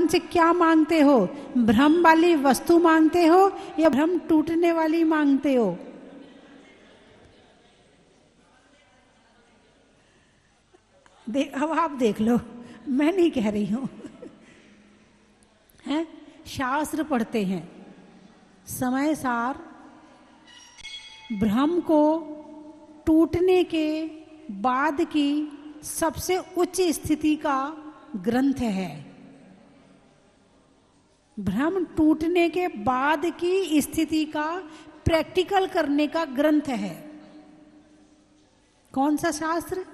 भगवान से क्या मांगते हो? भ्रम वाली वस्तु मांगते हो या भ्रम टूटने वाली मांगते हो? अब आप देख लो, मैं नहीं कह रही हूं। हैं, शास्त्र पढ़ते हैं, समय सार भ्रम को टूटने के बाद की सबसे उच्च स्थिति का ग्रंथ है। भ्रम टूटने के बाद की स्थिति का प्रैक्टिकल करने का ग्रंथ है। कौन सा शास्त्र?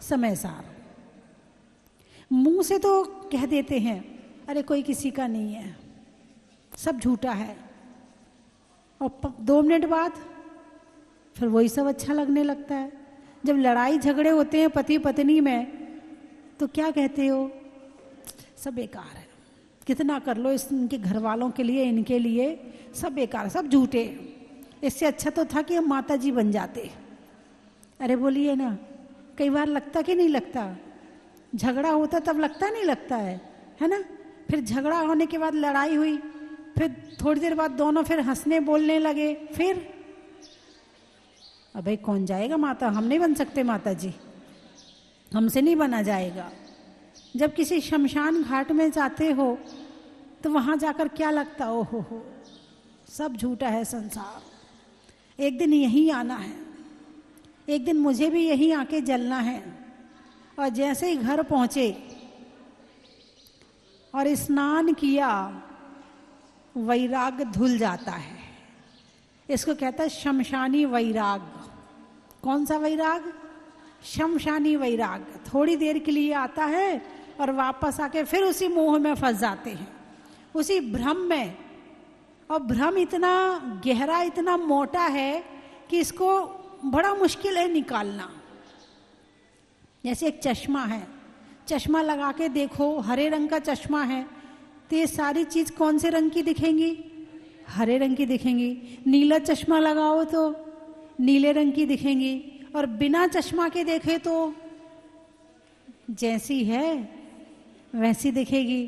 समय सार। मुंह से तो कह देते हैं अरे कोई किसी का नहीं है, सब झूठा है, और 2 मिनट बाद फिर वही सब अच्छा लगने लगता है। जब लड़ाई झगड़े होते हैं पति पत्नी में तो क्या कहते हो? सब बेकार है, कितना कर लो इनके घर वालों के लिए, इनके लिए, सब बेकार, सब झूठे। इससे अच्छा तो था कि हम माता जी बन जाते। अरे बोलिए ना, कई बार लगता कि नहीं लगता? झगड़ा होता तब लगता नहीं लगता है ना? फिर झगड़ा होने के बाद लड़ाई हुई, फिर थोड़ी देर बाद दोनों फिर हंसने बोलने लगे, फिर अबे कौन जाएगा माता? हम नहीं बन सकते माता जी, हमसे नहीं बना जाएगा। जब किसी शमशान घाट में जाते हो तो वहां जाकर क्या लगता? ओहो हो, सब झूठा है संसार, एक दिन यहीं आना है, एक दिन मुझे भी यहीं आके जलना है। और जैसे ही घर पहुंचे और स्नान किया, वैराग धुल जाता है। इसको कहता है शमशानी वैराग। कौन सा वैराग? शमशानी वैराग। थोड़ी देर के लिए आता है और वापस आके फिर उसी मोह में फंस जाते हैं, उसी भ्रम में। और भ्रम इतना गहरा, इतना मोटा है कि इसको बड़ा मुश्किल है निकालना। जैसे एक चश्मा है, चश्मा लगा के देखो, हरे रंग का चश्मा है तो ये सारी चीज कौन से रंग की दिखेंगी? हरे रंग की दिखेंगी। नीला चश्मा लगाओ तो नीले रंग की दिखेंगी, और बिना चश्मा के देखे तो जैसी है वैसी दिखेगी।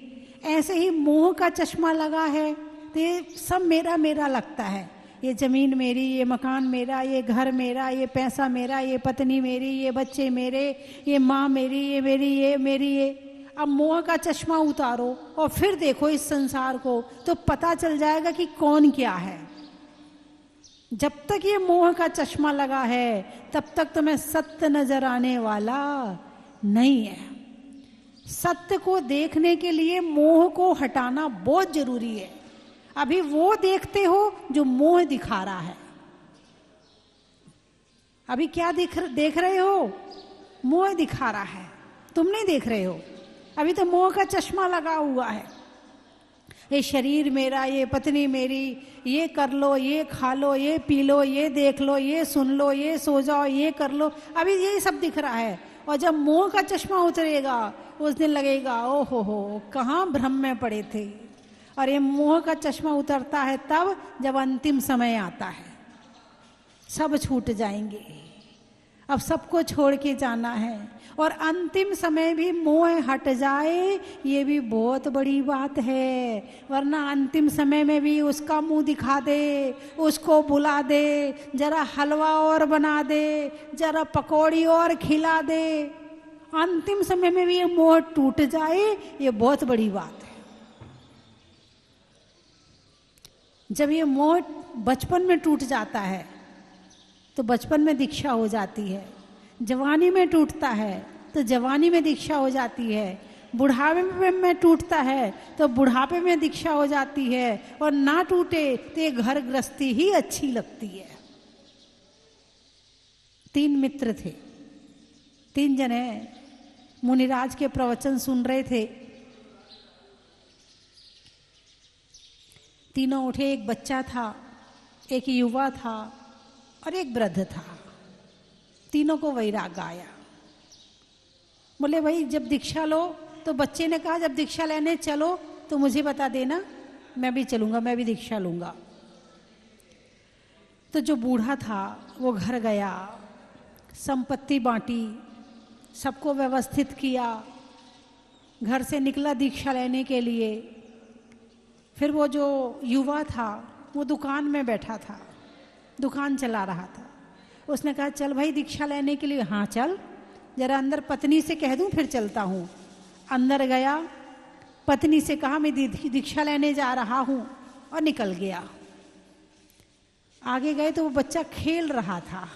ऐसे ही मोह का चश्मा लगा है तो ये सब मेरा मेरा लगता है। ये जमीन मेरी, ये मकान मेरा, ये घर मेरा, ये पैसा मेरा, ये पत्नी मेरी, ये बच्चे मेरे, ये माँ मेरी, ये मेरी, ये मेरी, ये। अब मोह का चश्मा उतारो और फिर देखो इस संसार को, तो पता चल जाएगा कि कौन क्या है। जब तक ये मोह का चश्मा लगा है तब तक तुम्हें सत्य नजर आने वाला नहीं है। सत्य को देखने के लिए मोह को हटाना बहुत जरूरी है। अभी वो देखते हो जो मोह दिखा रहा है। अभी क्या देख रहे हो? मोह दिखा रहा है, तुम नहीं देख रहे हो। अभी तो मोह का चश्मा लगा हुआ है। ये शरीर मेरा, ये पत्नी मेरी, ये कर लो, ये खा लो, ये पी लो, ये देख लो, ये सुन लो, ये सो जाओ, ये कर लो, अभी यही सब दिख रहा है। और जब मोह का चश्मा उतरेगा उस दिन लगेगा ओहो हो, कहाँ भ्रम में पड़े थे। और ये मोह का चश्मा उतरता है तब जब अंतिम समय आता है, सब छूट जाएंगे, अब सबको छोड़ के जाना है। और अंतिम समय भी मोह हट जाए ये भी बहुत बड़ी बात है। वरना अंतिम समय में भी उसका मुंह दिखा दे, उसको बुला दे, जरा हलवा और बना दे, जरा पकौड़ी और खिला दे, अंतिम समय में भी ये मोह टूट जाए ये बहुत बड़ी बात है। जब ये मोह बचपन में टूट जाता है तो बचपन में दीक्षा हो जाती है, जवानी में टूटता है तो जवानी में दीक्षा हो जाती है, बुढ़ापे में टूटता है तो बुढ़ापे में दीक्षा हो जाती है, और ना टूटे तो ये घर गृहस्थी ही अच्छी लगती है। 3 मित्र थे, 3 जने मुनिराज के प्रवचन सुन रहे थे। तीनों उठे, एक बच्चा था, एक युवा था और एक वृद्ध था। तीनों को वैराग आया। बोले भाई जब दीक्षा लो, तो बच्चे ने कहा जब दीक्षा लेने चलो तो मुझे बता देना, मैं भी चलूंगा, मैं भी दीक्षा लूंगा। तो जो बूढ़ा था वो घर गया, संपत्ति बांटी, सबको व्यवस्थित किया, घर से निकला दीक्षा लेने के लिए। फिर वो जो युवा था वो दुकान में बैठा था, दुकान चला रहा था। उसने कहा चल भाई दीक्षा लेने के लिए। हाँ चल, जरा अंदर पत्नी से कह दूं फिर चलता हूँ। अंदर गया, पत्नी से कहा मैं दीक्षा लेने जा रहा हूँ और निकल गया। आगे गए तो वो बच्चा खेल रहा था,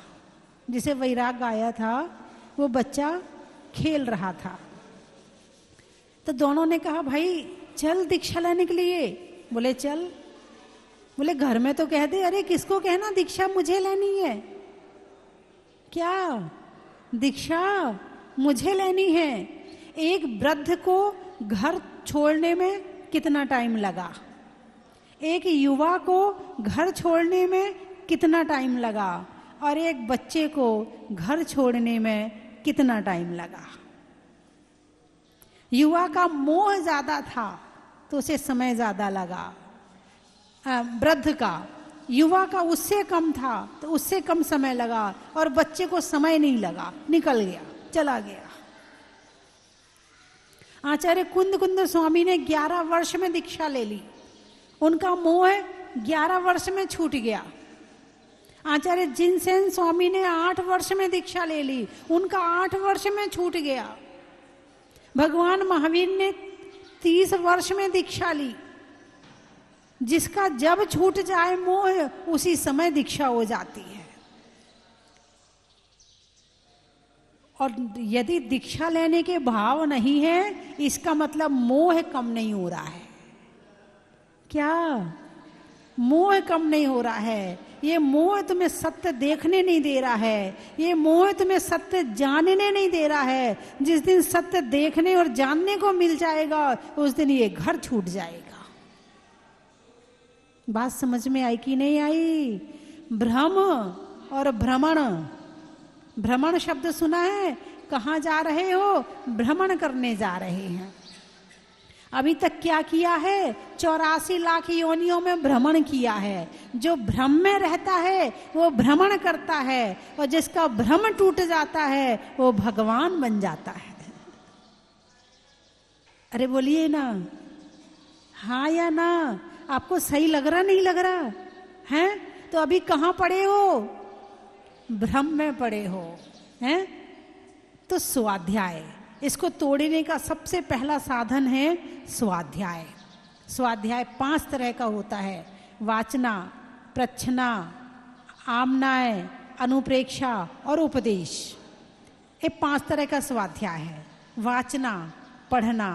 जिसे वैराग आया था वो बच्चा खेल रहा था। तो दोनों ने कहा भाई चल दीक्षा लेने के लिए। बोले चल। बोले घर में तो कह दे। अरे किसको कहना, दीक्षा मुझे लेनी है। क्या दीक्षा मुझे लेनी है? एक वृद्ध को घर छोड़ने में कितना टाइम लगा, एक युवा को घर छोड़ने में कितना टाइम लगा, और एक बच्चे को घर छोड़ने में कितना टाइम लगा। युवा का मोह ज्यादा था तो उसे समय ज्यादा लगा। वृद्ध का, युवा का उससे कम था तो उससे कम समय लगा, और बच्चे को समय नहीं लगा, निकल गया, चला गया। आचार्य कुंद स्वामी ने 11 वर्ष में दीक्षा ले ली। उनका मोह 11 वर्ष में छूट गया। आचार्य जिनसेन स्वामी ने 8 वर्ष में दीक्षा ले ली, उनका 8 वर्ष में छूट गया। भगवान महावीर ने 30 वर्ष में दीक्षा ली। जिसका जब छूट जाए मोह उसी समय दीक्षा हो जाती है। और यदि दीक्षा लेने के भाव नहीं है, इसका मतलब मोह कम नहीं हो रहा है। क्या मोह कम नहीं हो रहा है? ये मोह तुम्हें सत्य देखने नहीं दे रहा है, ये मोह तुम्हें सत्य जानने नहीं दे रहा है। जिस दिन सत्य देखने और जानने को मिल जाएगा उस दिन ये घर छूट जाएगा। बात समझ में आई कि नहीं आई? भ्रम और भ्रमण। भ्रमण शब्द सुना है? कहाँ जा रहे हो? भ्रमण करने जा रहे हैं। अभी तक क्या किया है? 84 लाख योनियों में भ्रमण किया है। जो भ्रम में रहता है वो भ्रमण करता है, और जिसका भ्रम टूट जाता है वो भगवान बन जाता है। अरे बोलिए ना, हाँ या ना? आपको सही लग रहा नहीं लग रहा है? तो अभी कहाँ पड़े हो? भ्रम में पड़े हो हैं? तो स्वाध्याय, इसको तोड़ने का सबसे पहला साधन है स्वाध्याय। स्वाध्याय 5 तरह का होता है: वाचना, प्रच्छना, आमनाय, अनुप्रेक्षा और उपदेश। ये 5 तरह का स्वाध्याय है। वाचना, पढ़ना,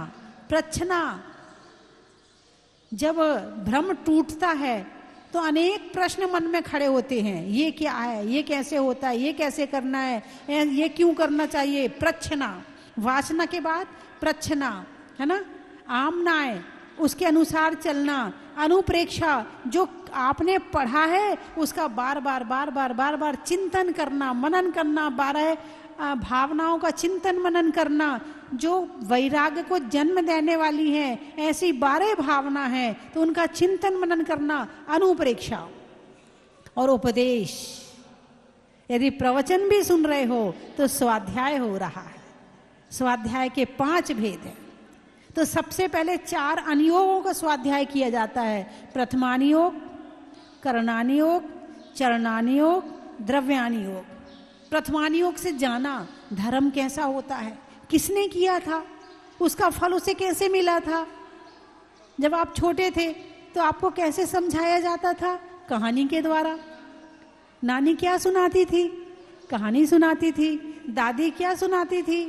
प्रच्छना। जब भ्रम टूटता है तो अनेक प्रश्न मन में खड़े होते हैं। ये क्या है? ये कैसे होता है? ये कैसे करना है? ये क्यों करना चाहिए? प्रच्छना। वाचना के बाद प्रच्छना, है ना? आमनाय, उसके अनुसार चलना। अनुप्रेक्षा, जो आपने पढ़ा है उसका बार बार चिंतन करना, मनन करना, 12 भावनाओं का चिंतन मनन करना, जो वैराग्य को जन्म देने वाली हैं। ऐसी 12 भावना है तो उनका चिंतन मनन करना, अनुप्रेक्षा। और उपदेश, यदि प्रवचन भी सुन रहे हो तो स्वाध्याय हो रहा है। स्वाध्याय के 5 भेद हैं। तो सबसे पहले 4 अनुयोगों का स्वाध्याय किया जाता है: प्रथमानुयोग, करणानुयोग, चरणानुयोग, द्रव्यानुयोग। प्रथमानुयोग से जाना धर्म कैसा होता है, किसने किया था, उसका फल उसे कैसे मिला था। जब आप छोटे थे तो आपको कैसे समझाया जाता था? कहानी के द्वारा। नानी क्या सुनाती थी? कहानी सुनाती थी। दादी क्या सुनाती थी?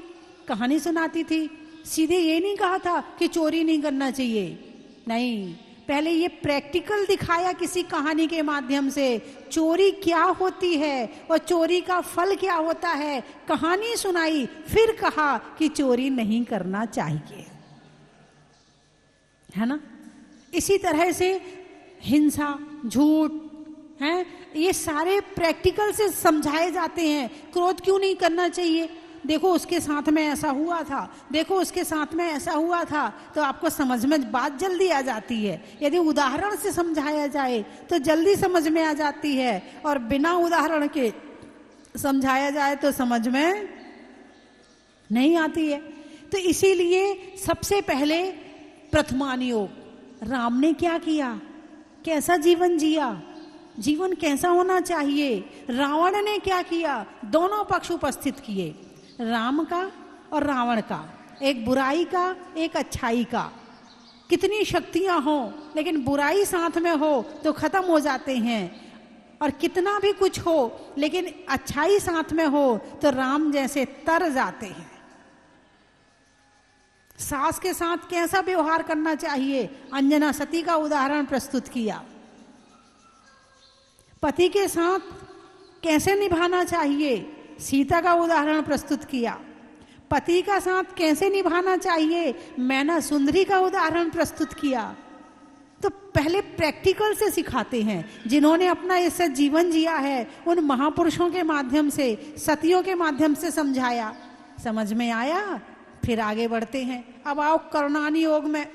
कहानी सुनाती थी। सीधे ये नहीं कहा था कि चोरी नहीं करना चाहिए, नहीं, पहले ये प्रैक्टिकल दिखाया किसी कहानी के माध्यम से, चोरी क्या होती है और चोरी का फल क्या होता है। कहानी सुनाई, फिर कहा कि चोरी नहीं करना चाहिए, है ना? इसी तरह से हिंसा, झूठ, हैं, ये सारे प्रैक्टिकल से समझाए जाते हैं। क्रोध क्यों नहीं करना चाहिए? देखो उसके साथ में ऐसा हुआ था, देखो उसके साथ में ऐसा हुआ था, तो आपको समझ में बात जल्दी आ जाती है। यदि उदाहरण से समझाया जाए तो जल्दी समझ में आ जाती है, और बिना उदाहरण के समझाया जाए तो समझ में नहीं आती है। तो इसीलिए सबसे पहले प्रथमान योग। राम ने क्या किया, कैसा जीवन जिया, जीवन कैसा होना चाहिए। रावण ने क्या किया, दोनों पक्ष उपस्थित किए, राम का और रावण का, एक बुराई का एक अच्छाई का। कितनी शक्तियां हो लेकिन बुराई साथ में हो तो खत्म हो जाते हैं, और कितना भी कुछ हो लेकिन अच्छाई साथ में हो तो राम जैसे तर जाते हैं। सास के साथ कैसा व्यवहार करना चाहिए, अंजना सती का उदाहरण प्रस्तुत किया। पति के साथ कैसे निभाना चाहिए, सीता का उदाहरण प्रस्तुत किया। पति का साथ कैसे निभाना चाहिए, मैना सुंदरी का उदाहरण प्रस्तुत किया। तो पहले प्रैक्टिकल से सिखाते हैं, जिन्होंने अपना ऐसा जीवन जिया है उन महापुरुषों के माध्यम से, सतियों के माध्यम से समझाया, समझ में आया, फिर आगे बढ़ते हैं। अब आओ कर्णानी योग में,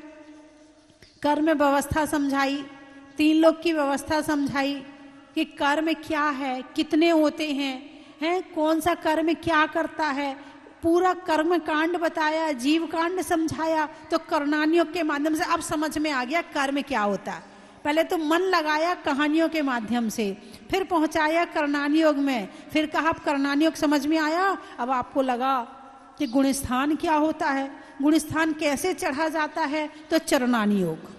कर्म व्यवस्था समझाई, 3 लोग की व्यवस्था समझाई कि कर्म क्या है, कितने होते हैं, कौन सा कर्म क्या करता है, पूरा कर्म कांड बताया, जीव कांड समझाया। तो कर्णानियों के माध्यम से अब समझ में आ गया कर्म क्या होता है। पहले तो मन लगाया कहानियों के माध्यम से, फिर पहुंचाया कर्णानी योग में, फिर कहा अब कर्णानी योग समझ में आया, अब आपको लगा कि गुणस्थान क्या होता है, गुणस्थान कैसे चढ़ा जाता है, तो चरणानी योग।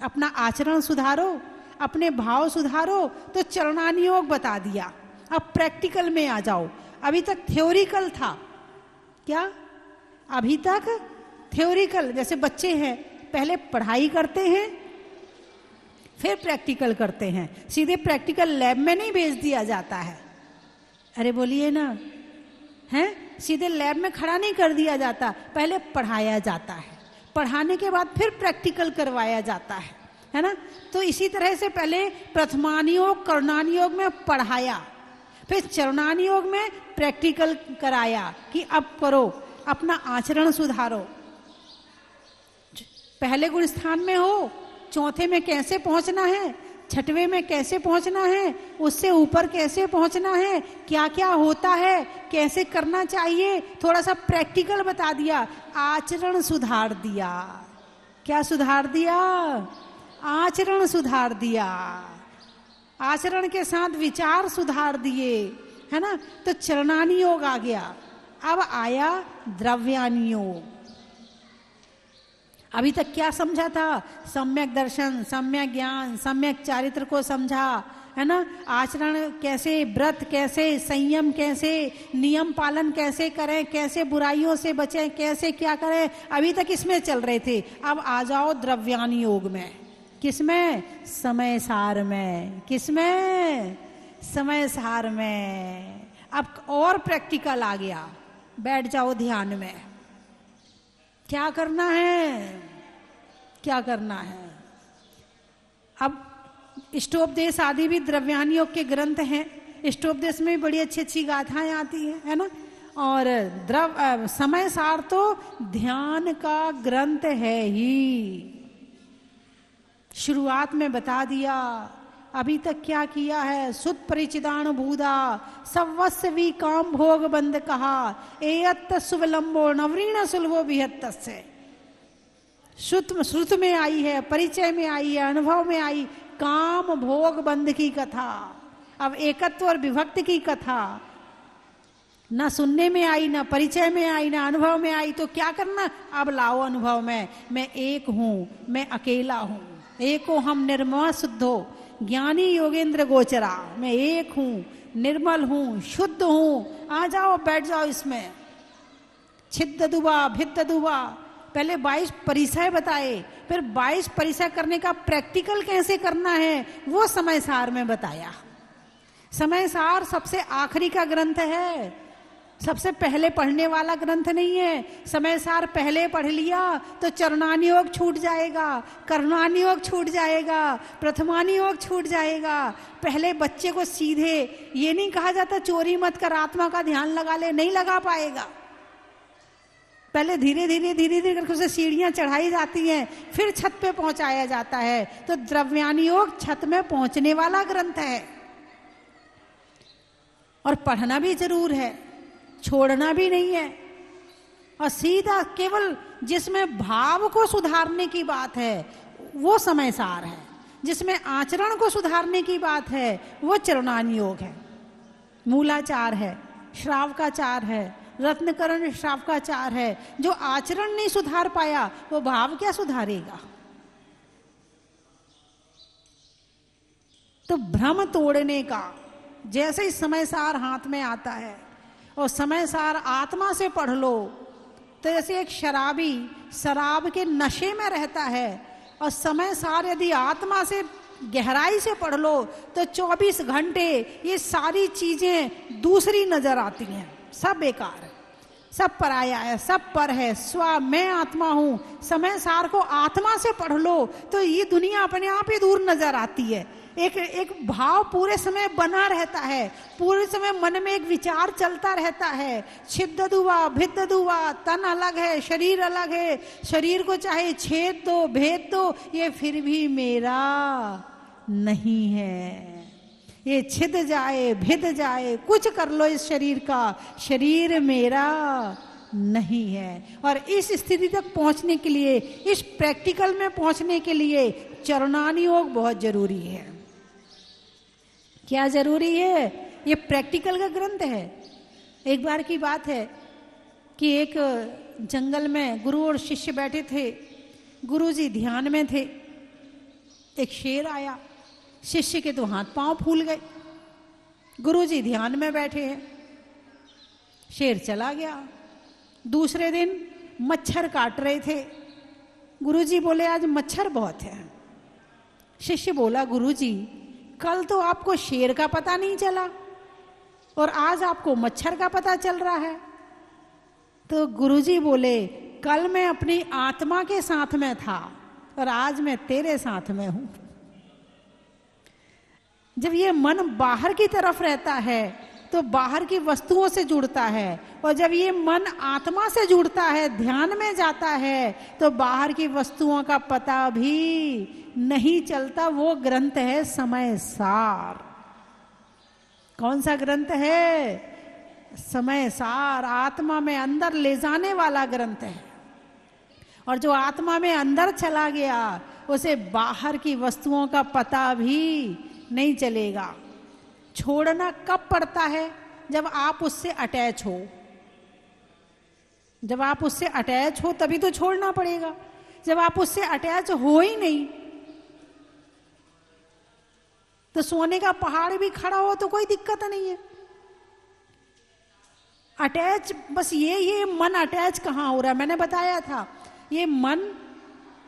अपना आचरण सुधारो, अपने भाव सुधारो, तो चरणानी योग बता दिया। अब प्रैक्टिकल में आ जाओ। अभी तक थ्योरिकल था, क्या अभी तक थ्योरिकल, जैसे बच्चे हैं पहले पढ़ाई करते हैं फिर प्रैक्टिकल करते हैं, सीधे प्रैक्टिकल लैब में नहीं भेज दिया जाता है। अरे बोलिए ना, हैं, सीधे लैब में खड़ा नहीं कर दिया जाता, पहले पढ़ाया जाता है, पढ़ाने के बाद फिर प्रैक्टिकल करवाया जाता है ना। तो इसी तरह से पहले प्रथमानी योग कर्णानी योग में पढ़ाया, फिर चरणानी योग में प्रैक्टिकल कराया कि अब करो, अपना आचरण सुधारो। पहले गुण स्थान में हो, चौथे में कैसे पहुंचना है, छठवें में कैसे पहुंचना है, उससे ऊपर कैसे पहुंचना है, क्या क्या होता है, कैसे करना चाहिए, थोड़ा सा प्रैक्टिकल बता दिया, आचरण सुधार दिया। क्या सुधार दिया, आचरण सुधार दिया, आचरण के साथ विचार सुधार दिए, है ना। तो चरणानी योग आ गया। अब आया द्रव्यानी योग। अभी तक क्या समझा था, सम्यक दर्शन, सम्यक ज्ञान, सम्यक चारित्र को समझा, है ना। आचरण कैसे, व्रत कैसे, संयम कैसे, नियम पालन कैसे करें, कैसे बुराइयों से बचें, कैसे क्या करें, अभी तक इसमें चल रहे थे। अब आ जाओ द्रव्यानी योग में। किसमें, समय सार में। किसमें, समय सार में। अब और प्रैक्टिकल आ गया, बैठ जाओ ध्यान में। क्या करना है, क्या करना है। अब इष्टोपदेश आदि भी द्रव्यानी योग के ग्रंथ हैं। इष्टोपदेश में भी बड़ी अच्छी अच्छी गाथाएं आती हैं, है ना। और समय सार तो ध्यान का ग्रंथ है ही। शुरुआत में बता दिया अभी तक क्या किया है। सुत परिचिदान भूदा सवस्वी काम भोग बंद कहा, एयत्त सुवलंबो नवरीण सुलभो बिहत्त से। श्रुत में आई है, परिचय में आई है, अनुभव में आई काम भोग बंद की कथा। अब एकत्व और विभक्त की कथा ना सुनने में आई, ना परिचय में आई, ना अनुभव में आई। तो क्या करना, अब लाओ अनुभव में। मैं एक हूं, मैं अकेला हूं, एको हम निर्मल शुद्धो ज्ञानी योगेंद्र गोचरा। मैं एक हूं, निर्मल हूं, शुद्ध हूं। आ जाओ, बैठ जाओ इसमें। छिद्द दुबा भिद्द दुबा, पहले 22 परिचय बताए, फिर 22 परिचय करने का प्रैक्टिकल कैसे करना है वो समय सार में बताया। समय सार सबसे आखिरी का ग्रंथ है, सबसे पहले पढ़ने वाला ग्रंथ नहीं है। समय सार पहले पढ़ लिया तो चरणानी योग छूट जाएगा, कर्णानी योग छूट जाएगा, प्रथमानी योग छूट जाएगा। पहले बच्चे को सीधे ये नहीं कहा जाता चोरी मत कर, आत्मा का ध्यान लगा ले, नहीं लगा पाएगा। पहले धीरे धीरे धीरे धीरे करके उसे सीढ़ियां चढ़ाई जाती हैं, फिर छत पे पहुंचाया जाता है। तो द्रव्यानी योग छत में पहुंचने वाला ग्रंथ है, और पढ़ना भी जरूर है, छोड़ना भी नहीं है। और सीधा केवल जिसमें भाव को सुधारने की बात है वो समय सार है, जिसमें आचरण को सुधारने की बात है वो चरणान योग है, मूलाचार है, श्रावकाचार है, रत्नकरण श्रावकाचार है। जो आचरण नहीं सुधार पाया वो भाव क्या सुधारेगा। तो भ्रम तोड़ने का जैसे ही समय सार हाथ में आता है और समय सार आत्मा से पढ़ लो, तो जैसे एक शराबी शराब के नशे में रहता है और समय सार यदि आत्मा से गहराई से पढ़ लो तो 24 घंटे ये सारी चीजें दूसरी नजर आती हैं, सब बेकार है, सब पराया है, सब पर है, स्व मैं आत्मा हूं। समय सार को आत्मा से पढ़ लो तो ये दुनिया अपने आप ही दूर नजर आती है। एक भाव पूरे समय बना रहता है, पूरे समय मन में एक विचार चलता रहता है, छिद्द दुआ भिद्द दुआ, तन अलग है शरीर अलग है, शरीर को चाहे छेद दो भेद दो ये फिर भी मेरा नहीं है, ये छिद जाए भिद जाए कुछ कर लो इस शरीर का, शरीर मेरा नहीं है। और इस स्थिति तक पहुंचने के लिए, इस प्रैक्टिकल में पहुंचने के लिए चरणान योग बहुत जरूरी है। क्या जरूरी है? ये प्रैक्टिकल का ग्रंथ है। एक बार की बात है कि एक जंगल में गुरु और शिष्य बैठे थे, गुरु जी ध्यान में थे। एक शेर आया, शिष्य के तो हाथ पांव फूल गए। गुरु जी ध्यान में बैठे हैं, शेर चला गया। दूसरे दिन मच्छर काट रहे थे, गुरु जी बोले आज मच्छर बहुत है। शिष्य बोला गुरु जी कल तो आपको शेर का पता नहीं चला और आज आपको मच्छर का पता चल रहा है। तो गुरुजी बोले कल मैं अपनी आत्मा के साथ में था और आज मैं तेरे साथ में हूं। जब ये मन बाहर की तरफ रहता है तो बाहर की वस्तुओं से जुड़ता है, और जब ये मन आत्मा से जुड़ता है, ध्यान में जाता है, तो बाहर की वस्तुओं का पता भी नहीं चलता। वो ग्रंथ है समय सार। कौन सा ग्रंथ है? समय सार। आत्मा में अंदर ले जाने वाला ग्रंथ है। और जो आत्मा में अंदर चला गया उसे बाहर की वस्तुओं का पता भी नहीं चलेगा। छोड़ना कब पड़ता है? जब आप उससे अटैच हो। जब आप उससे अटैच हो तभी तो छोड़ना पड़ेगा। जब आप उससे अटैच हो ही नहीं तो सोने का पहाड़ भी खड़ा हो तो कोई दिक्कत नहीं है। अटैच बस ये मन अटैच कहाँ हो रहा है? मैंने बताया था ये मन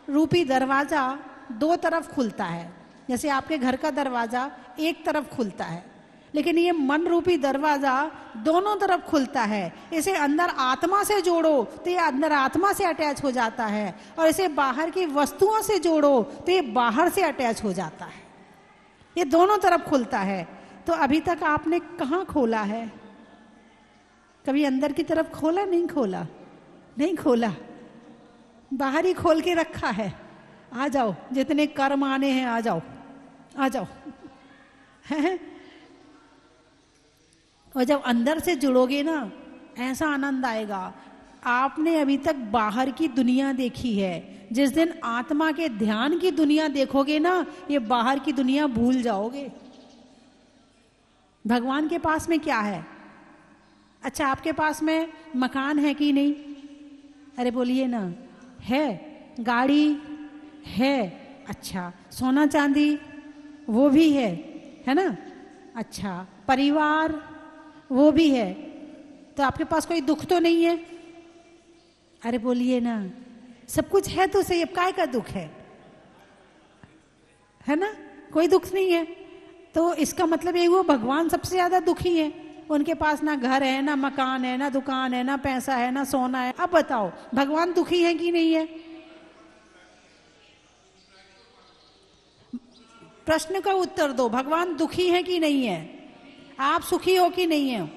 रूपी दरवाजा दो तरफ खुलता है। जैसे आपके घर का दरवाजा एक तरफ खुलता है, लेकिन ये मन रूपी दरवाजा दोनों तरफ खुलता है। इसे अंदर आत्मा से जोड़ो तो ये अंदर आत्मा से अटैच हो जाता है, और इसे बाहर की वस्तुओं से जोड़ो तो ये बाहर से अटैच हो जाता है। ये दोनों तरफ खुलता है। तो अभी तक आपने कहाँ खोला है? कभी अंदर की तरफ खोला? नहीं खोला, नहीं खोला, बाहर ही खोल के रखा है। आ जाओ, जितने कर्म आने हैं आ जाओ, आ जाओ। है? और जब अंदर से जुड़ोगे ना ऐसा आनंद आएगा। आपने अभी तक बाहर की दुनिया देखी है, जिस दिन आत्मा के ध्यान की दुनिया देखोगे ना ये बाहर की दुनिया भूल जाओगे। भगवान के पास में क्या है? अच्छा आपके पास में मकान है कि नहीं? अरे बोलिए ना। है? गाड़ी है? अच्छा सोना चांदी वो भी है ना? अच्छा परिवार वो भी है। तो आपके पास कोई दुख तो नहीं है? अरे बोलिए ना। सब कुछ है तो सही, अब काय का दुख है ना? कोई दुख नहीं है। तो इसका मतलब ये हुआ भगवान सबसे ज्यादा दुखी है। उनके पास ना घर है, ना मकान है, ना दुकान है, ना पैसा है, ना सोना है। अब बताओ भगवान दुखी है कि नहीं है? प्रश्न का उत्तर दो, भगवान दुखी है कि नहीं है? आप सुखी हो कि नहीं है?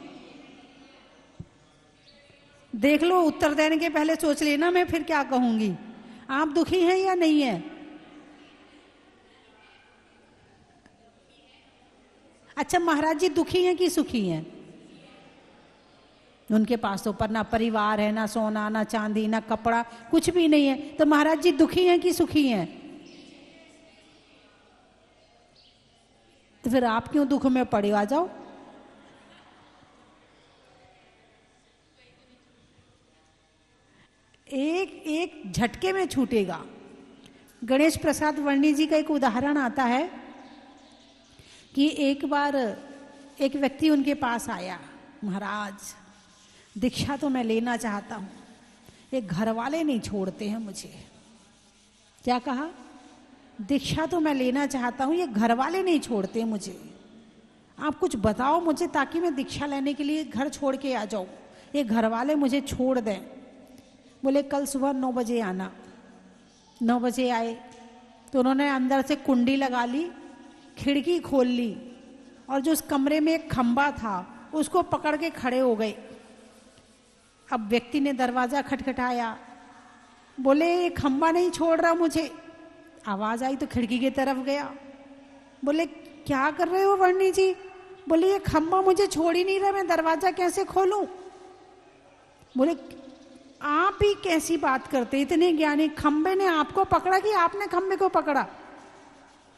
देख लो, उत्तर देने के पहले सोच लेना मैं फिर क्या कहूंगी। आप दुखी हैं या नहीं है? अच्छा महाराज जी दुखी हैं कि सुखी हैं? उनके पास तो पर ना परिवार है, ना सोना, ना चांदी, ना कपड़ा, कुछ भी नहीं है। तो महाराज जी दुखी हैं कि सुखी हैं? तो फिर आप क्यों दुख में पड़े? आ जाओ। एक एक झटके में छूटेगा। गणेश प्रसाद वर्णी जी का एक उदाहरण आता है कि एक बार एक व्यक्ति उनके पास आया, महाराज दीक्षा तो मैं लेना चाहता हूँ, ये घर वाले नहीं छोड़ते हैं मुझे। क्या कहा? दीक्षा तो मैं लेना चाहता हूँ, ये घर वाले नहीं छोड़ते मुझे, आप कुछ बताओ मुझे ताकि मैं दीक्षा लेने के लिए घर छोड़ के आ जाऊँ, ये घर वाले मुझे छोड़ दें। बोले कल सुबह 9 बजे आना। 9 बजे आए तो उन्होंने अंदर से कुंडी लगा ली, खिड़की खोल ली और जो उस कमरे में एक खंबा था उसको पकड़ के खड़े हो गए। अब व्यक्ति ने दरवाजा खटखटाया, बोले ये खंबा नहीं छोड़ रहा मुझे। आवाज आई तो खिड़की की तरफ गया, बोले क्या कर रहे हो वर्णी जी? बोले ये खंबा मुझे छोड़ ही नहीं रहा, मैं दरवाजा कैसे खोलूं? बोले आप ही कैसी बात करते, इतने ज्ञानी, खंबे ने आपको पकड़ा कि आपने खंबे को पकड़ा?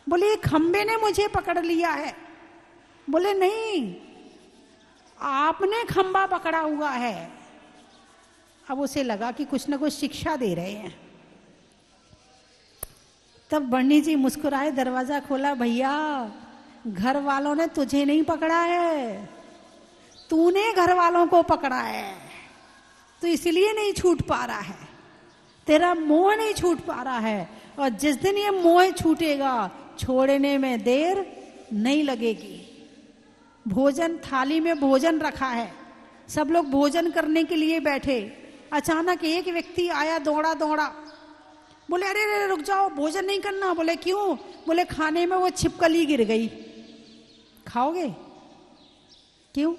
बोले ये खंबे ने मुझे पकड़ लिया है। बोले नहीं, आपने खंबा पकड़ा हुआ है। अब उसे लगा कि कुछ ना कुछ शिक्षा दे रहे हैं। तब वर्णी जी मुस्कुराए, दरवाजा खोला, भैया घर वालों ने तुझे नहीं पकड़ा है, तूने घर वालों को पकड़ा है, तो इसलिए नहीं छूट पा रहा है, तेरा मोह नहीं छूट पा रहा है। और जिस दिन ये मोह छूटेगा छोड़ने में देर नहीं लगेगी। भोजन थाली में भोजन रखा है, सब लोग भोजन करने के लिए बैठे, अचानक एक व्यक्ति आया दौड़ा दौड़ा, बोले अरे अरे रुक जाओ, भोजन नहीं करना। बोले क्यों? बोले खाने में वो छिपकली गिर गई, खाओगे? क्यों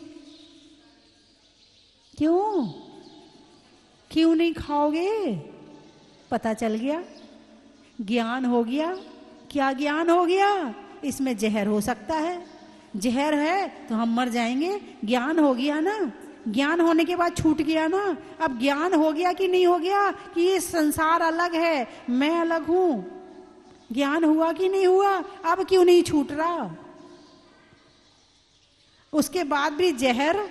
क्यों क्यों नहीं खाओगे? पता चल गया, ज्ञान हो गया। क्या ज्ञान हो गया? इसमें जहर हो सकता है, जहर है तो हम मर जाएंगे। ज्ञान हो गया ना, ज्ञान होने के बाद छूट गया ना। अब ज्ञान हो गया कि नहीं हो गया कि ये संसार अलग है, मैं अलग हूं? ज्ञान हुआ कि नहीं हुआ? अब क्यों नहीं छूट रहा? उसके बाद भी जहर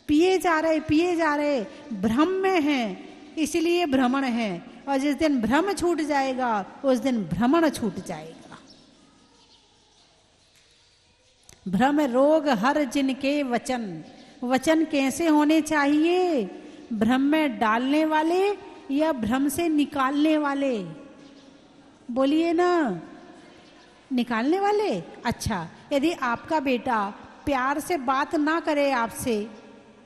पिए जा रहे, भ्रम में हैं, इसलिए भ्रमण है। और जिस दिन भ्रम छूट जाएगा उस दिन भ्रमण छूट जाएगा। भ्रम रोग हर जिनके वचन, वचन कैसे होने चाहिए? भ्रम में डालने वाले या भ्रम से निकालने वाले? बोलिए ना, निकालने वाले। अच्छा, यदि आपका बेटा प्यार से बात ना करे आपसे,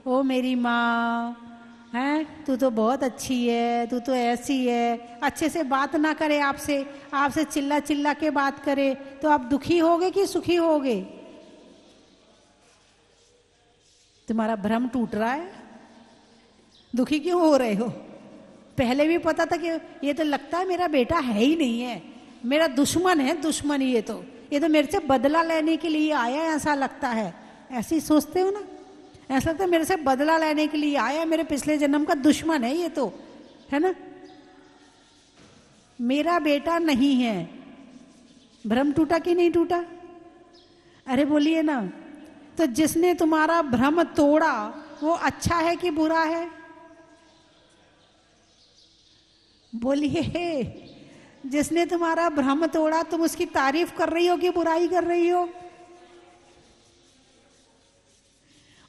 ओ मेरी माँ है, तू तो बहुत अच्छी है, तू तो ऐसी है, अच्छे से बात ना करे आपसे, आपसे चिल्ला चिल्ला के बात करे, तो आप दुखी होगे कि सुखी होगे? तुम्हारा भ्रम टूट रहा है, दुखी क्यों हो रहे हो? पहले भी पता था कि ये तो लगता है मेरा बेटा है ही नहीं है, मेरा दुश्मन है, दुश्मन ये तो मेरे से बदला लेने के लिए आया है, ऐसा लगता है। ऐसे ही सोचते हो ना, ऐसा लगता है मेरे से बदला लेने के लिए आया, मेरे पिछले जन्म का दुश्मन है ये तो, है ना? मेरा बेटा नहीं है। भ्रम टूटा कि नहीं टूटा? अरे बोलिए ना। तो जिसने तुम्हारा भ्रम तोड़ा वो अच्छा है कि बुरा है? बोलिए। जिसने तुम्हारा भ्रम तोड़ा तुम उसकी तारीफ कर रही हो कि बुराई कर रही हो?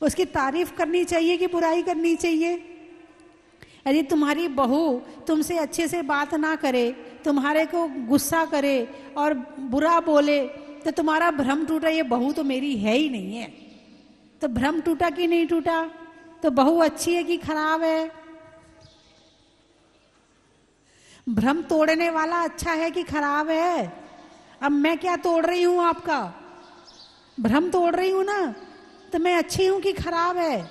उसकी तारीफ करनी चाहिए कि बुराई करनी चाहिए? यदि तुम्हारी बहू तुमसे अच्छे से बात ना करे, तुम्हारे को गुस्सा करे और बुरा बोले, तो तुम्हारा भ्रम टूटा, ये बहू तो मेरी है ही नहीं है। तो भ्रम टूटा कि नहीं टूटा? तो बहू अच्छी है कि खराब है? भ्रम तोड़ने वाला अच्छा है कि खराब है? अब मैं क्या तोड़ रही हूं? आपका भ्रम तोड़ रही हूं ना, तो मैं अच्छी हूं कि खराब है?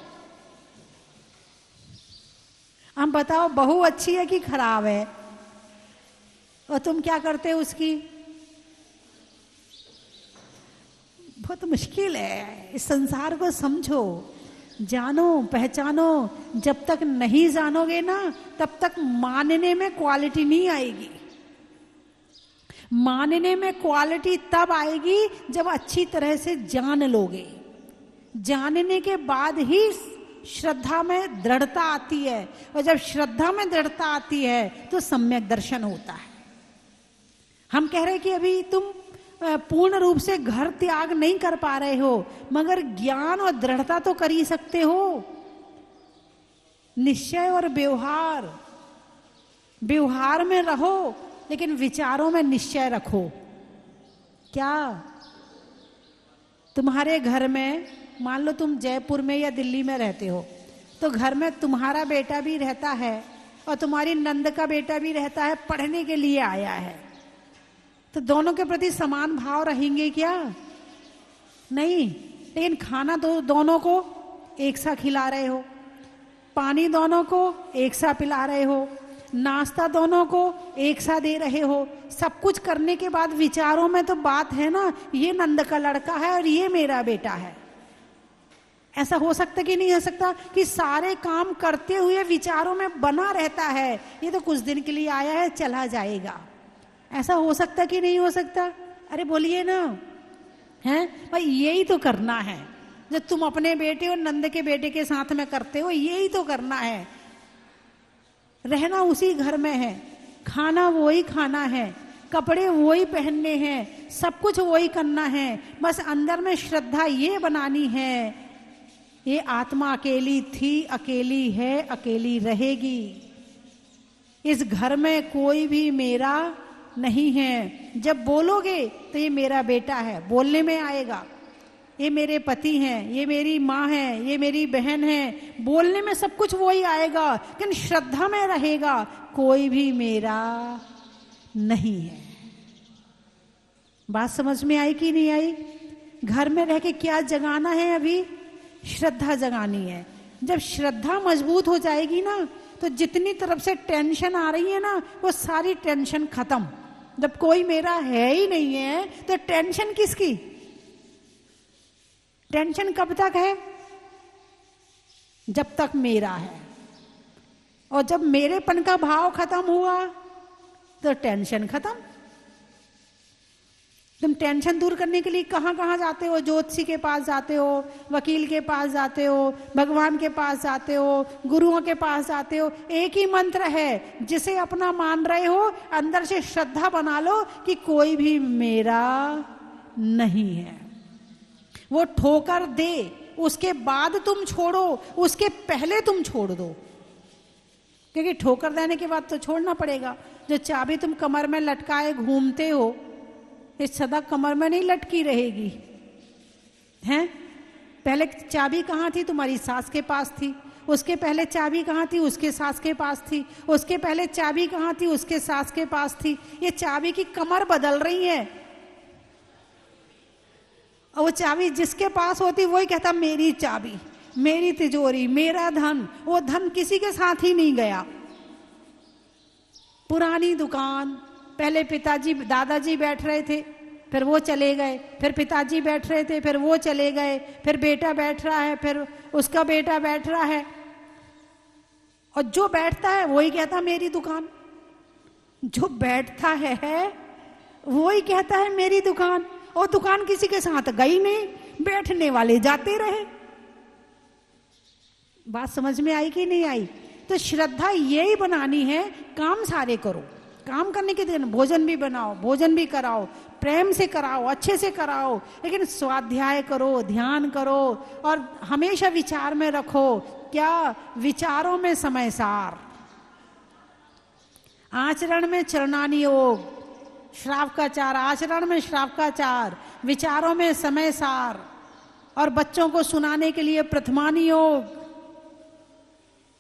हम बताओ, बहू अच्छी है कि खराब है? और तुम क्या करते हो उसकी? बहुत मुश्किल है, इस संसार को समझो। जानो पहचानो। जब तक नहीं जानोगे ना तब तक मानने में क्वालिटी नहीं आएगी। मानने में क्वालिटी तब आएगी जब अच्छी तरह से जान लोगे। जानने के बाद ही श्रद्धा में दृढ़ता आती है, और जब श्रद्धा में दृढ़ता आती है तो सम्यक दर्शन होता है। हम कह रहे कि अभी तुम पूर्ण रूप से घर त्याग नहीं कर पा रहे हो, मगर ज्ञान और दृढ़ता तो कर ही सकते हो। निश्चय और व्यवहार में रहो, लेकिन विचारों में निश्चय रखो। क्या तुम्हारे घर में, मान लो तुम जयपुर में या दिल्ली में रहते हो, तो घर में तुम्हारा बेटा भी रहता है और तुम्हारी नंद का बेटा भी रहता है, पढ़ने के लिए आया है, तो दोनों के प्रति समान भाव रहेंगे क्या? नहीं। लेकिन खाना तो दोनों को एक सा खिला रहे हो, पानी दोनों को एक सा पिला रहे हो, नाश्ता दोनों को एक सा दे रहे हो। सब कुछ करने के बाद विचारों में तो बात है ना, ये नंद का लड़का है और ये मेरा बेटा है। ऐसा हो सकता कि नहीं हो सकता कि सारे काम करते हुए विचारों में बना रहता है, ये तो कुछ दिन के लिए आया है चला जाएगा। ऐसा हो सकता कि नहीं हो सकता? अरे बोलिए ना, हैं भाई, यही तो करना है जो तुम अपने बेटे और नंद के बेटे के साथ में करते हो, यही तो करना है। रहना उसी घर में है, खाना वही खाना है, कपड़े वही पहनने हैं, सब कुछ वही करना है। बस अंदर में श्रद्धा ये बनानी है, ये आत्मा अकेली थी, अकेली है, अकेली रहेगी। इस घर में कोई भी मेरा नहीं है। जब बोलोगे तो ये मेरा बेटा है, बोलने में आएगा। ये मेरे पति हैं, ये मेरी माँ है, ये मेरी बहन है, बोलने में सब कुछ वही आएगा, लेकिन श्रद्धा में रहेगा कोई भी मेरा नहीं है। बात समझ में आई कि नहीं आई? घर में रह के क्या जगाना है? अभी श्रद्धा जगानी है। जब श्रद्धा मजबूत हो जाएगी ना, तो जितनी तरफ से टेंशन आ रही है ना, वो सारी टेंशन खत्म। जब कोई मेरा है ही नहीं है तो टेंशन किसकी? टेंशन कब तक है? जब तक मेरा है। और जब मेरेपन का भाव खत्म हुआ तो टेंशन खत्म। तुम टेंशन दूर करने के लिए कहां कहां जाते हो? ज्योतिषी के पास जाते हो, वकील के पास जाते हो, भगवान के पास जाते हो, गुरुओं के पास जाते हो। एक ही मंत्र है, जिसे अपना मान रहे हो, अंदर से श्रद्धा बना लो कि कोई भी मेरा नहीं है। वो ठोकर दे, उसके बाद तुम छोड़ो, उसके पहले तुम छोड़ दो, क्योंकि ठोकर देने के बाद तो छोड़ना पड़ेगा। जो चाबी तुम कमर में लटकाए घूमते हो, ये सदा कमर में नहीं लटकी रहेगी, हैं? पहले चाबी कहाँ थी? तुम्हारी सास के पास थी। उसके पहले चाबी कहाँ थी? उसके सास के पास थी। उसके पहले चाबी कहाँ थी? उसके सास के पास थी। ये चाबी की कमर बदल रही है, और वो चाबी जिसके पास होती वही कहता मेरी चाबी, मेरी तिजोरी, मेरा धन। वो धन किसी के साथ ही नहीं गया। पुरानी दुकान, पहले पिताजी दादाजी बैठ रहे थे, फिर वो चले गए, फिर पिताजी बैठ रहे थे, फिर वो चले गए, फिर बेटा बैठ रहा है, फिर उसका बेटा बैठ रहा है, और जो बैठता है वही कहता मेरी दुकान। जो बैठता है वही कहता है मेरी दुकान, और दुकान किसी के साथ गई नहीं, बैठने वाले जाते रहे। बात समझ में आई कि नहीं आई? तो श्रद्धा यही बनानी है। काम सारे करो, काम करने के दिन भोजन भी बनाओ, भोजन भी कराओ, प्रेम से कराओ, अच्छे से कराओ, लेकिन स्वाध्याय करो, ध्यान करो, और हमेशा विचार में रखो। क्या? विचारों में समय सार, आचरण में चरणानी योग, श्रावकाचार, आचरण में श्रावकाचार, विचारों में समय सार, और बच्चों को सुनाने के लिए प्रथमानी योग।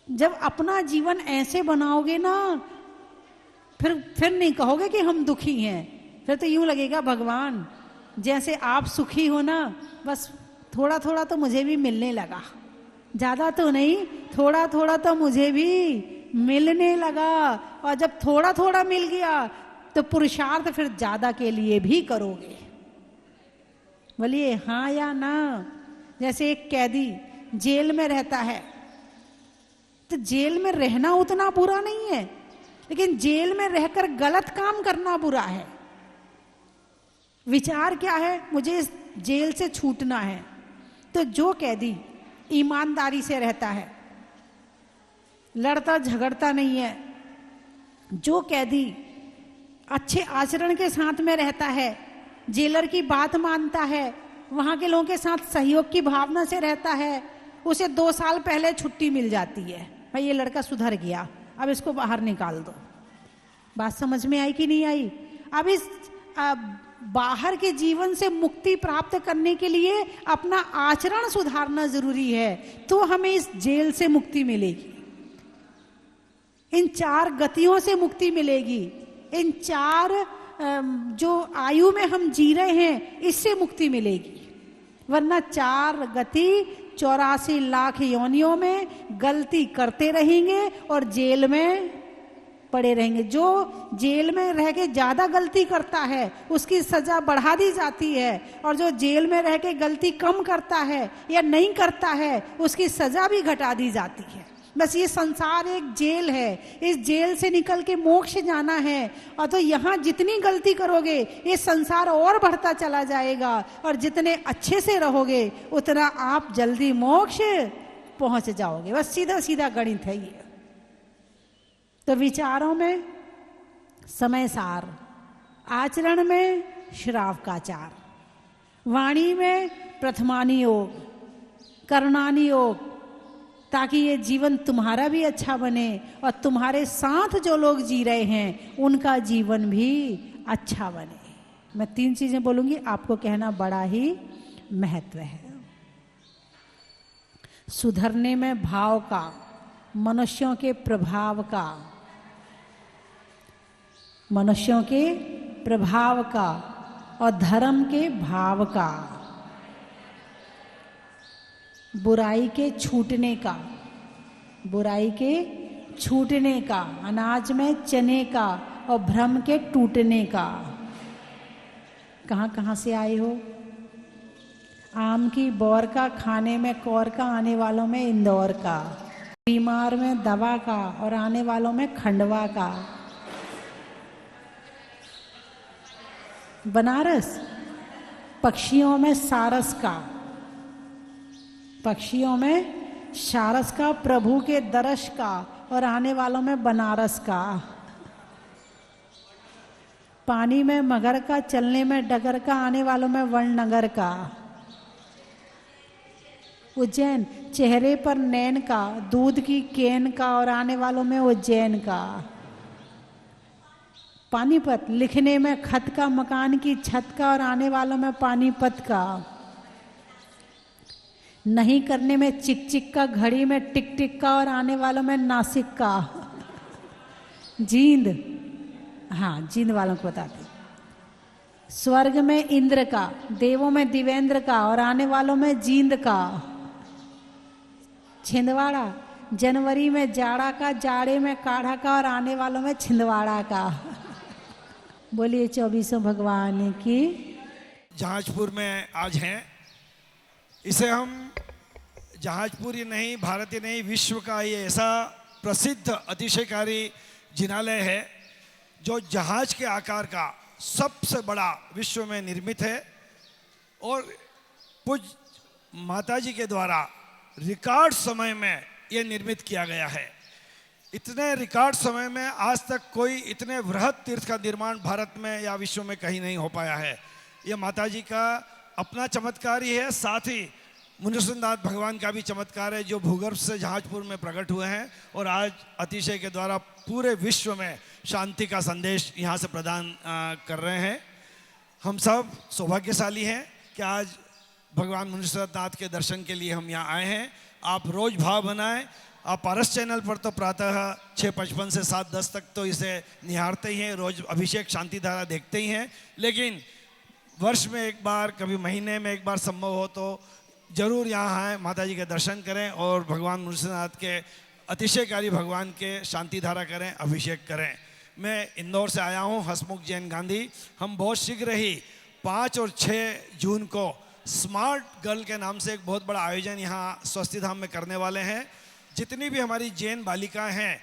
जब अपना जीवन ऐसे बनाओगे ना, फिर नहीं कहोगे कि हम दुखी हैं। फिर तो यूं लगेगा भगवान जैसे आप सुखी हो ना, बस थोड़ा थोड़ा तो मुझे भी मिलने लगा, ज्यादा तो नहीं, थोड़ा थोड़ा तो मुझे भी मिलने लगा। और जब थोड़ा थोड़ा मिल गया तो पुरुषार्थ फिर ज्यादा के लिए भी करोगे। बोलिए हाँ या ना? जैसे एक कैदी जेल में रहता है, तो जेल में रहना उतना बुरा नहीं है, लेकिन जेल में रहकर गलत काम करना बुरा है। विचार क्या है, मुझे इस जेल से छूटना है। तो जो कैदी ईमानदारी से रहता है, लड़ता झगड़ता नहीं है, जो कैदी अच्छे आचरण के साथ में रहता है, जेलर की बात मानता है, वहां के लोगों के साथ सहयोग की भावना से रहता है, उसे 2 साल पहले छुट्टी मिल जाती है, भाई ये लड़का सुधर गया, अब इसको बाहर निकाल दो। बात समझ में आई कि नहीं आई? अब इस बाहर के जीवन से मुक्ति प्राप्त करने के लिए अपना आचरण सुधारना जरूरी है, तो हमें इस जेल से मुक्ति मिलेगी, इन 4 गतियों से मुक्ति मिलेगी, इन 4 जो आयु में हम जी रहे हैं इससे मुक्ति मिलेगी। वरना 4 गति 84 लाख योनियों में गलती करते रहेंगे और जेल में पड़े रहेंगे। जो जेल में रह के ज्यादा गलती करता है उसकी सजा बढ़ा दी जाती है, और जो जेल में रह के गलती कम करता है या नहीं करता है उसकी सजा भी घटा दी जाती है। बस ये संसार एक जेल है, इस जेल से निकल के मोक्ष जाना है। और तो यहाँ जितनी गलती करोगे ये संसार और बढ़ता चला जाएगा, और जितने अच्छे से रहोगे उतना आप जल्दी मोक्ष पहुंच जाओगे। बस सीधा सीधा गणित है ये। तो विचारों में समय सार, आचरण में श्रावकाचार, वाणी में प्रथमानी योग, करणानी योग, ताकि ये जीवन तुम्हारा भी अच्छा बने और तुम्हारे साथ जो लोग जी रहे हैं उनका जीवन भी अच्छा बने। मैं 3 चीजें बोलूंगी, आपको कहना बड़ा ही महत्व है। सुधरने में भाव का, मनुष्यों के प्रभाव का, मनुष्यों के प्रभाव का और धर्म के भाव का, बुराई के छूटने का, बुराई के छूटने का, अनाज में चने का और भ्रम के टूटने का। कहाँ कहाँ से आए हो? आम की बौर का, खाने में कौर का, आने वालों में इंदौर का, बीमार में दवा का और आने वालों में खंडवा का। बनारस पक्षियों में सारस का, पक्षियों में सारस का, प्रभु के दर्श का और आने वालों में बनारस का। पानी में मगर का, चलने में डगर का, आने वालों में वर्णनगर का। उज्जैन चेहरे पर नैन का, दूध की केन का और आने वालों में उज्जैन का। पानीपत लिखने में खत का, मकान की छत का और आने वालों में पानीपत का। नहीं करने में चिक चिक का, घड़ी में टिक टिक का और आने वालों में नासिक का। जींद, हाँ जींद वालों को बताते। स्वर्ग में इंद्र का, देवों में दिवेंद्र का और आने वालों में जींद का। छिंदवाड़ा जनवरी में जाड़ा का, जाड़े में काढ़ा का और आने वालों में छिंदवाड़ा का। बोलिए 24 भगवान की। जहाजपुर में आज हैं, इसे हम जहाजपुर ही नहीं, भारत ही नहीं, विश्व का ये ऐसा प्रसिद्ध अतिशयकारी जिनालय है जो जहाज के आकार का सबसे बड़ा विश्व में निर्मित है, और पूज्य माताजी के द्वारा रिकॉर्ड समय में ये निर्मित किया गया है। इतने रिकॉर्ड समय में आज तक कोई इतने वृहद तीर्थ का निर्माण भारत में या विश्व में कहीं नहीं हो पाया है। ये माताजी का अपना चमत्कार ही है, साथ ही मुनिसुंदर भगवान का भी चमत्कार है जो भूगर्भ से जहाजपुर में प्रकट हुए हैं और आज अतिशय के द्वारा पूरे विश्व में शांति का संदेश यहाँ से प्रदान कर रहे हैं। हम सब सौभाग्यशाली हैं कि आज भगवान मुनिसुंदर के दर्शन के लिए हम यहाँ आए हैं। आप रोज भाव बनाएं। आप पारस चैनल पर तो प्रातः 6:55 से 7:10 तक तो इसे निहारते ही हैं, रोज अभिषेक शांति धारा देखते ही हैं, लेकिन वर्ष में एक बार, कभी महीने में एक बार संभव हो तो जरूर यहाँ आए, माता जी के दर्शन करें और भगवान मुनिसुंदर के अतिशयकारी भगवान के शांति धारा करें, अभिषेक करें। मैं इंदौर से आया हूँ, हसमुख जैन गांधी। हम बहुत शीघ्र ही 5 और 6 जून को स्मार्ट गर्ल के नाम से एक बहुत बड़ा आयोजन यहाँ स्वस्ति धाम में करने वाले हैं। जितनी भी हमारी जैन बालिकाएं हैं,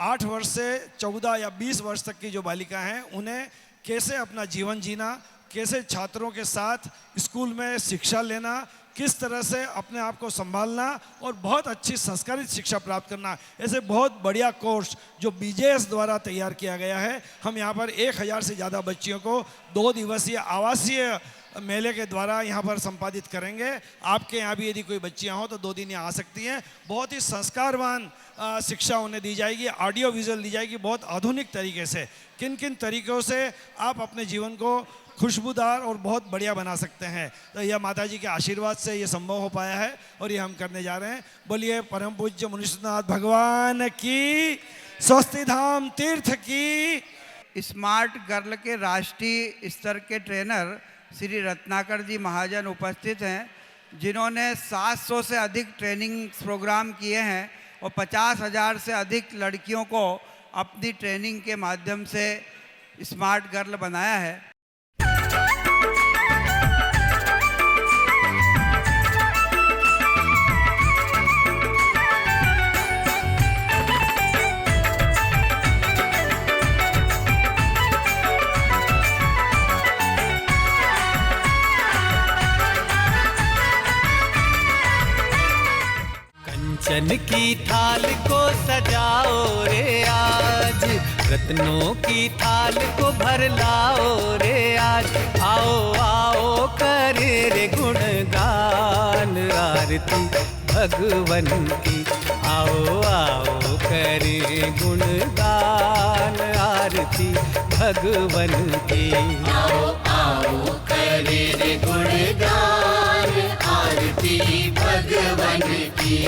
8 वर्ष से 14 या 20 वर्ष तक की जो बालिकाएं हैं, उन्हें कैसे अपना जीवन जीना, कैसे छात्रों के साथ स्कूल में शिक्षा लेना, किस तरह से अपने आप को संभालना और बहुत अच्छी संस्कारित शिक्षा प्राप्त करना, ऐसे बहुत बढ़िया कोर्स जो BJS द्वारा तैयार किया गया है। हम यहाँ पर 1000 से ज़्यादा बच्चियों को 2 दिवसीय आवासीय मेले के द्वारा यहाँ पर संपादित करेंगे। आपके यहाँ भी यदि कोई बच्चियाँ हों तो 2 दिन यहाँ आ सकती हैं। बहुत ही संस्कारवान शिक्षा उन्हें दी जाएगी, ऑडियो विजुअल दी जाएगी, बहुत आधुनिक तरीके से। किन किन तरीक़ों से आप अपने जीवन को खुशबूदार और बहुत बढ़िया बना सकते हैं, तो यह माता जी के आशीर्वाद से ये संभव हो पाया है और ये हम करने जा रहे हैं। बोलिए परम पूज्य मुनीश्वरनाथ भगवान की, स्वस्ति धाम तीर्थ की। स्मार्ट गर्ल के राष्ट्रीय स्तर के ट्रेनर श्री रत्नाकर जी महाजन उपस्थित हैं, जिन्होंने 700 से अधिक ट्रेनिंग प्रोग्राम किए हैं और 50,000 से अधिक लड़कियों को अपनी ट्रेनिंग के माध्यम से स्मार्ट गर्ल बनाया है। कंचन की थाल को सजाओ रे आज, रत्नों की थाल को भर लाओ रे आज। आओ आओ करे रे गुणगान आरती भगवन की, आओ आओ करे गुणगान आरती भगवन की। आओ आओ करे रे गुणगान आरती भगवन की।